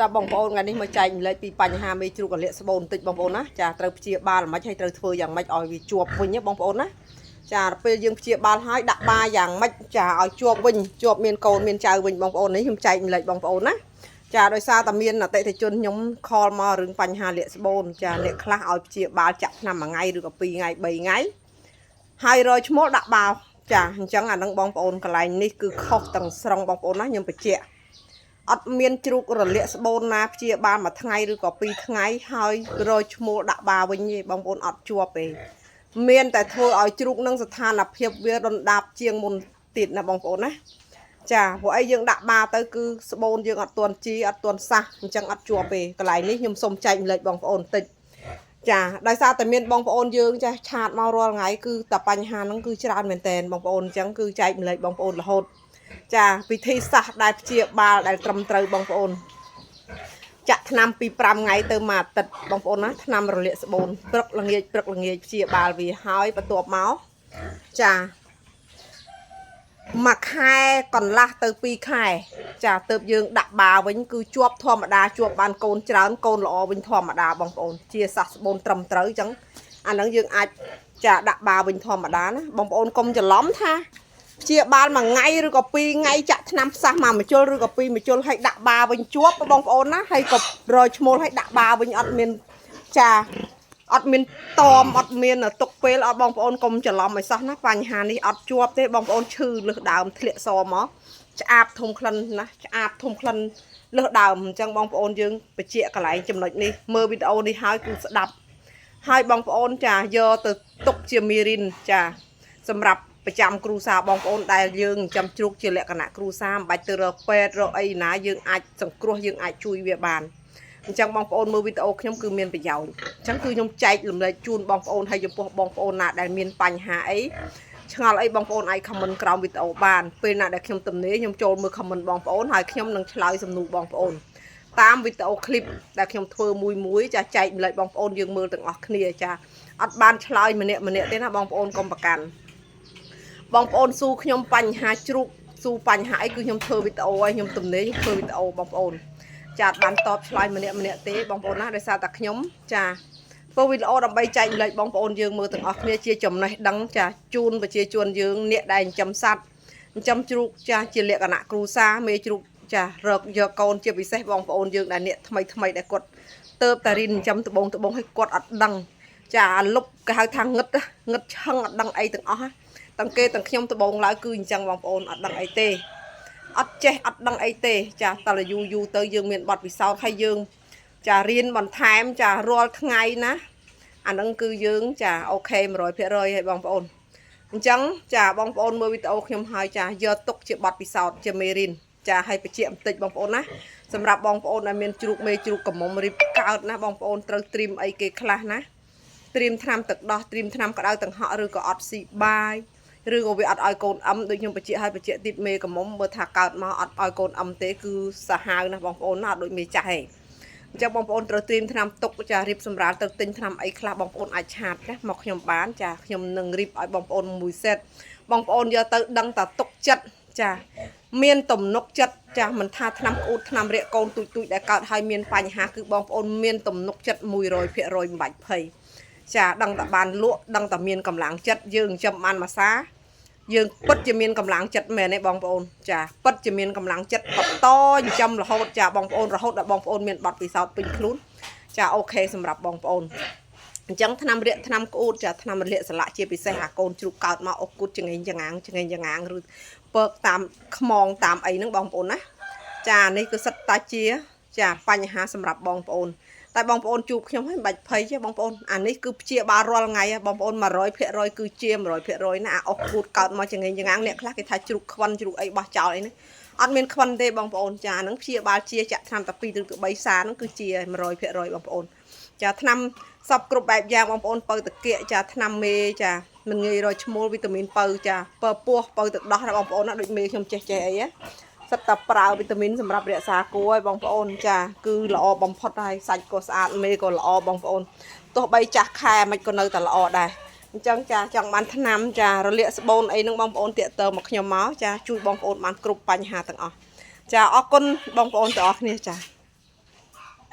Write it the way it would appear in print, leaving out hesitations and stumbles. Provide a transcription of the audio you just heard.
ចាបងប្អូនថ្ងៃនេះមកចែកម្លែកពីបញ្ហាមេជ្រូកកលិកស្បូនបន្តិចបងប្អូនណាចាត្រូវព្យាបាលមិនឲ្យត្រូវធ្វើយ៉ាងម៉េចឲ្យវាជាប់វិញបងប្អូនណាចាពេលយើងព្យាបាលហើយដាក់បាយ៉ាងម៉េចចាឲ្យជាប់វិញជាប់មានកូនមានចៅវិញបងប្អូននេះខ្ញុំចែកម្លែកបងប្អូនណាចាដោយសារតែមានអតិថិជនខ្ញុំខលមករឿងបញ្ហាលាកស្បូនចាអ្នកខ្លះឲ្យព្យាបាលចាក់ថ្នាំមួយថ្ងៃឬក៏2ថ្ងៃ3ថ្ងៃហើយរយឈ្មោះដាក់បាវចាអញ្ចឹងអានឹងបងប្អូនកន្លែងនេះគឺខុសទាំងស្រុងបងប្អូនណាខ្ញុំបញ្ជាក់អត់មានជ្រូករលាកស្បូនណាព្យាបាលមួយថ្ងៃឬក៏2ថ្ងៃហើយរយឈ្មោះដាក់បាវិញទេបងប្អូនអត់ជាប់ទេមានតែធ្វើឲ្យជ្រូកនឹងស្ថានភាពវាដុនដាបជាងមុនទៀតណាបងប្អូនណាចាព្រោះអីយើងដាក់បាទៅគឺស្បូនយើងអត់ទាន់ជីអត់ទាន់សះអញ្ចឹងអត់ជាប់ទេកន្លែងនេះខ្ញុំសូមចែកម្លែកបងប្អូនបន្តិចចាដោយសារតែមានបងប្អូនយើងចាឆាតមករាល់ថ្ងៃគឺតែបញ្ហាហ្នឹងគឺច្រើនមែនតើបងប្អូនអញ្ចឹងគឺចែកម្លែកបងប្អូនរហូតចាពិធីសាស្ត្រដែលព្យាបាលដែលត្រឹមត្រូវបងប្អូនចាក់ថ្នាំពី5ថ្ងៃទៅមួយអាទិត្យបងប្អូនណាថ្នាំរលាកស្បូនព្រឹកល្ងាចព្យាបាលវាហើយបន្ទាប់មកចាមួយខែកន្លះទៅ2ខែចាទៅយើងដាក់បាវិញគឺជាប់ធម្មតាជាប់បានកូនច្រើនកូនល្អវិញធម្មតាបងប្អូនជាសះស្បូនត្រឹមត្រូវអញ្ចឹងអាហ្នឹងយើងអាចចាដាក់បាវិញធម្មតាណាបងប្អូនកុំច្រឡំថាព្យាបាលមួយថ្ងៃឬក៏2ថ្ងៃចាក់ថ្នាំផ្សះមួយម្ជុលឬក៏2ម្ជុលឲ្យដាក់បាវិញជាប់បងប្អូនណាហើយក៏រយឈ្មោលឲ្យដាក់បាវិញអត់មានចាអត់មានតមអត់មានទុកពេលអត់បងប្អូនកុំច្រឡំឲ្យសោះណាបញ្ហានេះអត់ជាប់ទេបងប្អូនឈឺលើសដើមធ្លាក់សមកឆ្អាបធំក្លិនណាឆ្អាបធំក្លិនលើសដើមអញ្ចឹងបងប្អូនយើងបញ្ជាក់កន្លែងចំណុចនេះមើលវីដេអូនេះហើយគឺស្ដាប់ហើយបងប្អូនចាយកទៅទុកជាមេរៀនចាសម្រាប់ប្រចាំគ្រូសាបងប្អូនដែលយើងចាំជ្រូកជាលក្ខណៈគ្រូសាមិនបាច់ទៅរកពេទ្យរកអីណាយើងអាចសង្គ្រោះយើងអាចជួយវាបានអញ្ចឹងបងប្អូនមើលវីដេអូខ្ញុំគឺមានប្រយោជន៍អញ្ចឹងគឺខ្ញុំចែករំលែកជូនបងប្អូនហើយចំពោះបងប្អូនណាដែលមានបញ្ហាអីឆ្ងល់អីបងប្អូនអាចខមមិនក្រោមវីដេអូបានពេលណាដែលខ្ញុំទំនេរខ្ញុំចូលមើលខមមិនបងប្អូនហើយខ្ញុំនឹងឆ្លើយសំណួរបងប្អូនតាមវីដេអូឃ្លីបដែលខ្ញុំធ្វើមួយចាចែករំលែកបងប្អូនយើងមើលទាំងអស់គ្នាចាអត់បានឆ្លើយម្នាក់ទេណាបងប្អូនកុំប្រកាន់បងប្អូនស៊ូខ្ញុំបញ្ហាជ្រូកស៊ូបញ្ហាអីគឺខ្ញុំធ្វើវីដេអូឲ្យខ្ញុំទំនេរខ្ញុំធ្វើវីដេអូបងប្អូនចាបានតបឆ្លើយម្នាក់ទេបងប្អូនណាដោយសារតែខ្ញុំចាធ្វើវីដេអូដើម្បីចែកម្លែកបងប្អូនយើងមើលទាំងអស់គ្នាជាចំណេះដឹងចាជូនប្រជាជនយើងអ្នកដែលចិញ្ចឹមសត្វចិញ្ចឹមជ្រូកចាជាលក្ខណៈគ្រួសារមេជ្រូកចារកយកកូនជាពិសេសបងប្អូនយើងដែលអ្នកថ្មីដែលគាត់ទៅតែរៀនចិញ្ចឹមត្បូងឲ្យគាត់អត់ដឹងចាលុបគេហៅថាងឹតឆឹងអត់ដឹងអីទាំងអស់ទាំងគេទាំងខ្ញុំត្បូងឡើយគឺអញ្ចឹងបងប្អូនអត់ដឹងអីទេអត់ចេះអត់ដឹងអីទេចាតើយូរទៅយើងមានបទពិសោធន៍ហើយយើងចារៀនបន្ថែមចារាល់ថ្ងៃណាអាហ្នឹងគឺយើងចាអូខេ 100% ហើយបងប្អូនអញ្ចឹងចាបងប្អូនមើលវីដេអូខ្ញុំហើយចាយកទុកជាបទពិសោធន៍ជាមេរៀនចាឲ្យបញ្ជាក់បន្តិចបងប្អូនណាសម្រាប់បងប្អូនដែលមានជ្រូកមេជ្រូកកំមុំរៀបកើតណាបងប្អូនត្រូវត្រៀមអីគេខ្លះណាត្រៀមថ្នាំទឹកដោះត្រៀមថ្នាំក្តៅទាំងហក់ឬក៏អត់ស៊ីបាយឬក៏វាអត់ឲ្យកូនអឹមដូចខ្ញុំបញ្ជាក់ឲ្យបញ្ជាក់ទីមេកំមុំមើលថាកើតមកអត់ឲ្យកូនអឹមទេគឺសាហាវណាបងប្អូនណាអត់ដូចមេចាស់ទេអញ្ចឹងបងប្អូនត្រូវត្រៀមថ្នាំទុកចារៀបសម្រាលទៅទិញថ្នាំអីខ្លះបងប្អូនអាចឆាតណាមកខ្ញុំបានចាខ្ញុំនឹងរៀបឲ្យបងប្អូនមួយសេតបងប្អូនយកទៅដឹងតែទុកចិត្តចាមានទំនុកចិត្តចាមិនថាថ្នាំក្អួតថ្នាំរាកកូនទូចដែលកើតហើយមានបញ្ហាគឺបងប្អូនមានទំនុកចិត្ត 100% មិនបាច់ភ័យចាដឹងតែបានលក់ដឹងតែមានកម្លាំងចិត្តយើងចិញ្ចឹមបានមួយសាយើងពិតជាមានកម្លាំងចិត្តមែនទេបងប្អូនចាពិតជាមានកម្លាំងចិត្តបន្តចិញ្ចឹមរហូតចាបងប្អូនរហូតដល់បងប្អូនមានបទពិសោធន៍ពេញខ្លួនចាអូខេសម្រាប់បងប្អូនអញ្ចឹងថ្នាំរាកថ្នាំក្អួតចាថ្នាំរលាកសន្លាក់ជាពិសេសអាកូនជ្រូកកើតមកអុកគូតចង្អេងចង្អាងឬពើកតាមខ្មងតាមអីហ្នឹងបងប្អូនណាចានេះគឺសិតតាជាចាបញ្ហាសម្រាប់បងប្អូនតែបងប្អូនជួបខ្ញុំហើយមិនបាច់ភ័យទេបងប្អូនអានេះគឺព្យាបាលរាល់ថ្ងៃបងប្អូន 100% គឺជា 100% ណាអាអុកគូតកើតមកចង្អេងចង្អាងអ្នកខ្លះគេថាជ្រូកខ្វិនជ្រូកអីបោះចោលអីហ្នឹងអត់មានខ្វិនទេបងប្អូនចាហ្នឹងព្យាបាលជាចាក់ថ្នាំតែ2ឬ3សាហ្នឹងគឺជា 100% បងប្អូនចាថ្នាំសពគ្រប់បែបយ៉ាងបងប្អូនពៅតាគៀកចាថ្នាំមេចាមិនងាយរកឈ្មោលវីតាមីនពៅចាពើពោះពៅទឹកដោះណាបងប្អូនណាដូចមេខ្ញុំចេះអីសិតតែប្រើវីតាមីនសម្រាប់រក្សាគួរឲ្យបងប្អូនចាគឺល្អបំផុតហើយសាច់ក៏ស្អាតមេក៏ល្អបងប្អូនទោះបីចាស់ខែមិនក៏នៅតែល្អដែរអញ្ចឹងចាចង់បានថ្នាំចារលាកស្បូនអីហ្នឹងបងប្អូនតាក់ទងមកខ្ញុំមកចាជួយបងប្អូនបានគ្រប់បញ្ហាទាំងអស់ចាអរគុណបងប្អូនទាំងអស់គ្នាចា